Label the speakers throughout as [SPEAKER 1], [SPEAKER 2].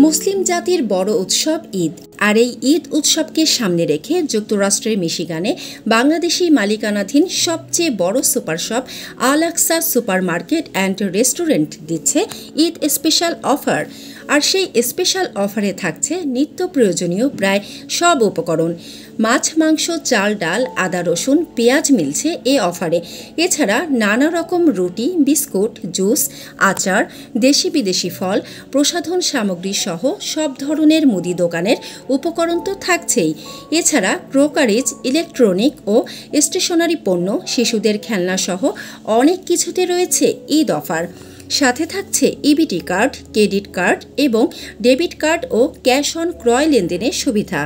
[SPEAKER 1] মুসলিম জাতির বড় উৎসব ঈদ। আর এই ঈদ উৎসবকে সামনে রেখে যুক্তরাষ্ট্রের মিশিগানে বাংলাদেশি মালিকানাধীন সবচেয়ে বড় super shop Al Aqsa super market and restaurant দিচ্ছে ঈদ স্পেশাল অফার। আর সেই স্পেশাল অফারে থাকছে নিত্য প্রয়োজনীয় প্রায় সব উপকরণ। মাছ, মাংস, চাল, ডাল, আদা, রসুন, পেঁয়াজ মিলছে এ অফারে। এছাড়া নানা রকম রুটি, বিস্কুট, জুস, আচার, দেশি বিদেশি ফল, প্রসাধন সামগ্রী সহ সব ধরনের মুদি দোকানের উপকরণ তো থাকছেই। এছাড়া ক্রোকারিজ, ইলেকট্রনিক ও স্টেশনারি পণ্য, শিশুদের খেলনা সহ অনেক কিছুতে রয়েছে ঈদ অফার। সাথে থাকছে ইবিটি কার্ড, ক্রেডিট কার্ড এবং ডেবিট কার্ড ও ক্যাশ অন ক্রয় লেনদেনের সুবিধা।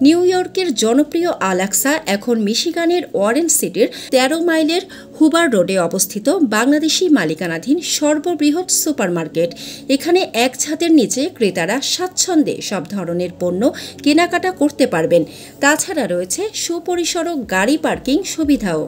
[SPEAKER 1] নিউ ইয়র্কের জনপ্রিয় আল আকসা এখন মিশিগানের ওয়ারেন সিটির ১৩ মাইলের হুবার রোডে অবস্থিত বাংলাদেশি মালিকানাধীন সর্ববৃহৎ সুপারমার্কেট। এখানে এক ছাদের নিচে ক্রেতারা স্বাচ্ছন্দ্যে সব ধরনের পণ্য কেনাকাটা করতে পারবেন। তাছাড়া রয়েছে সুপরিসর গাড়ি পার্কিং সুবিধাও।